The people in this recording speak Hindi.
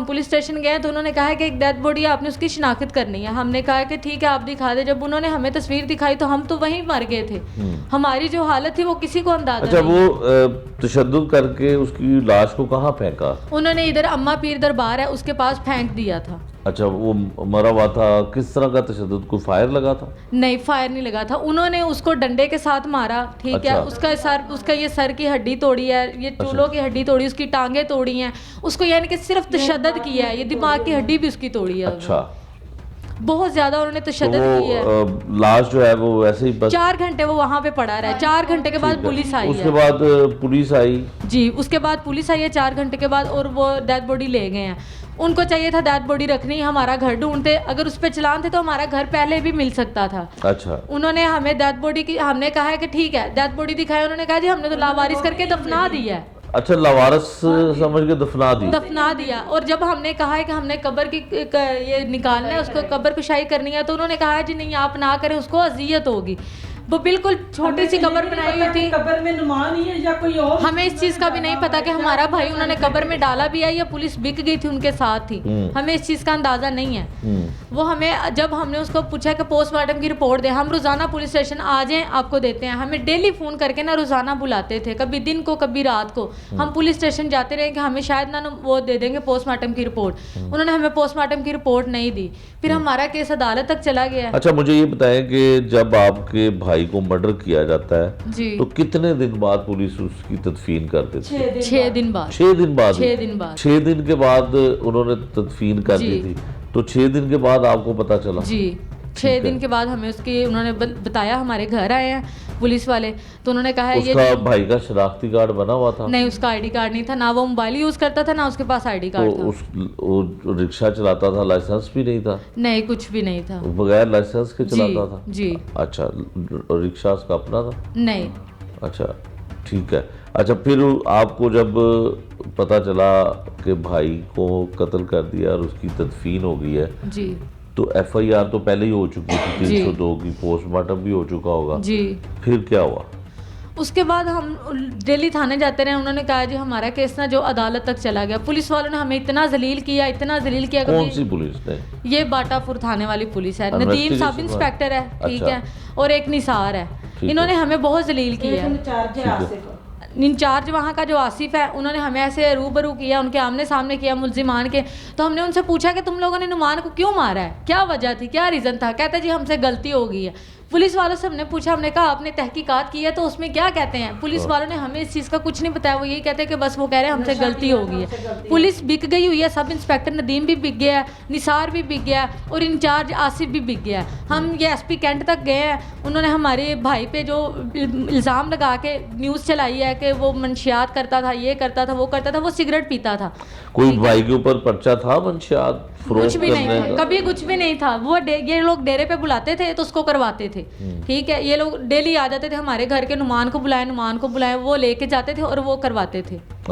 हम पुलिस स्टेशन गए तो उन्होंने कहा है कि एक डेड बॉडी है, आपने उसकी शिनाख्त करनी है। हमने कहा कि ठीक है आप दिखा दे। जब उन्होंने हमें तस्वीर दिखाई तो हम तो वहीं मर गए थे। हमारी जो हालत थी वो किसी को अंदाजा अच्छा, नहीं। वो तशद्दुद करके उसकी लाश को कहाँ फेंका? उन्होंने इधर अम्मा पीर दरबार है उसके पास फेंक दिया था। अच्छा, वो मरा हुआ था, किस तरह का तशद्दुद? कोई फायर लगा था? नहीं, फायर नहीं लगा था। उन्होंने उसको डंडे के साथ मारा, ठीक अच्छा। है। उसका ये सर की हड्डी तोड़ी है, ये चूलों की हड्डी तोड़ी, उसकी टांगे तोड़ी हैं उसको, यानी कि सिर्फ तशद्दुद किया है। ये दिमाग की हड्डी भी उसकी तोड़ी है। अच्छा, बहुत ज्यादा उन्होंने तो तशद्दुद की है। वो लाश जो है वो वैसे ही बस 4 घंटे वो वहां पे पड़ा रहा है। 4 घंटे के बाद पुलिस आई उसके है। बाद पुलिस आई? जी, उसके बाद पुलिस आई है 4 घंटे के बाद, और वो डेड बॉडी ले गए हैं। उनको चाहिए था डेड बॉडी रखनी, हमारा घर ढूंढते, अगर उस पर चलान थे तो हमारा घर पहले भी मिल सकता था। अच्छा, उन्होंने हमें डेड बॉडी की, हमने कहा है कि ठीक है डेड बॉडी दिखाई, उन्होंने कहा जी हमने तो लावारिस करके दफना दी है। अच्छा, लावारिस समझ के दफना दिया। और जब हमने कहा है कि हमने कब्र की ये निकालना है, उसको कब्र कुशाई करनी है, तो उन्होंने कहा है जी नहीं आप ना करें, उसको अजियत होगी। वो बिल्कुल छोटी सी कब्र बनाई हुई थी। कब्र में नुमान ही है या कोई और? हमें इस चीज का भी नहीं पता कि हमारा भाई उन्होंने कब्र में डाला भी है या पुलिस बिक गई थी उनके साथ थी। हमें इस चीज का अंदाजा नहीं है। वो हमें, जब हमने उसको पूछा कि पोस्टमार्टम की रिपोर्ट दे, हम रोजाना पुलिस स्टेशन आ जाएं आपको देते हैं। हमें डेली फोन करके ना रोजाना बुलाते थे, कभी दिन को कभी रात को। हम पुलिस स्टेशन जाते रहे कि हमें शायद ना वो दे देंगे पोस्टमार्टम की रिपोर्ट। उन्होंने हमें पोस्टमार्टम की रिपोर्ट नहीं दी। फिर हमारा केस अदालत तक चला गया। अच्छा, मुझे ये बताएं कि जब आपके भाई को मर्डर किया जाता है जी, तो कितने दिन बाद पुलिस उसकी तदफीन कर देती है? 6 दिन बाद। 6 दिन बाद? 6 दिन बाद। 6 दिन के बाद उन्होंने तदफीन कर दी थी, तो 6 दिन के बाद आपको पता चला? जी, 6 दिन के बाद हमें उसकी उन्होंने बताया, हमारे घर आए हैं पुलिस वाले, तो उन्होंने कहा है उसका ये भाई का शनाख्ती कार्ड बना हुआ था? नहीं, उसका आईडी कार्ड नहीं था, ना वो मोबाइल यूज करता था ना उसके पास आईडी तो कार्ड था। वो रिक्शा चलाता था, लाइसेंस भी नहीं था? नहीं, कुछ भी नहीं था। बगैर लाइसेंस के चलाता था? जी। अच्छा, रिक्शा उसका अपना था? नहीं। अच्छा, ठीक है। अच्छा, फिर आपको जब पता चला कि भाई को कत्ल कर दिया और उसकी तदफीन हो गई है, जी तो FIR तो पहले ही हो चुकी थी, जी। 302 की, पोस्टमार्टम भी हो चुका होगा। जी। फिर क्या हुआ? उसके बाद हम दिल्ली थाने जाते रहे। उन्होंने कहा जी हमारा केस ना जो अदालत तक चला गया। पुलिस वालों ने हमें इतना जलील किया, इतना जलील किया। कौन सी पुलिस ने? ये बाटापुर थाने वाली पुलिस है। नदीम इन्वेस्टिगेशन सब इंस्पेक्टर है, ठीक अच्छा। है, और एक निसार है। इन्होंने हमें बहुत जलील किया। इंचार्ज है आसिफ। इंचार्ज वहाँ का जो आसिफ है, उन्होंने हमें ऐसे रूबरू किया, उनके आमने सामने किया मुल्जिमान के। तो हमने उनसे पूछा कि तुम लोगों ने नुमान को क्यों मारा है, क्या वजह थी, क्या रीज़न था? कहते जी हमसे गलती हो गई है। पुलिस वालों से हमने पूछा, हमने कहा आपने तहकीकात की है तो उसमें क्या कहते हैं? पुलिस वालों ने हमें इस चीज़ का कुछ नहीं बताया। वो यही कहते हैं कि बस वो कह रहे हैं हमसे गलती हो गई है। पुलिस बिक गई हुई है। सब इंस्पेक्टर नदीम भी बिक गया है, निसार भी बिक गया है, और इंचार्ज आसिफ भी बिक गया है। हम ये SP कैंट तक गए हैं। उन्होंने हमारे भाई पे जो इल्ज़ाम लगा के न्यूज़ चलाई है कि वो मंशियात करता था, ये करता था, वो करता था, वो सिगरेट पीता था। कोई भाई के ऊपर पर्चा था मंशियात कुछ फरोख्त भी नहीं करने था, का? कभी कुछ भी नहीं था। वो ये लोग डेरे पे बुलाते थे तो उसको करवाते थे, ठीक है। ये लोग डेली आ जाते थे हमारे घर के, नुमान को बुलाए, वो लेके जाते थे और वो करवाते थे।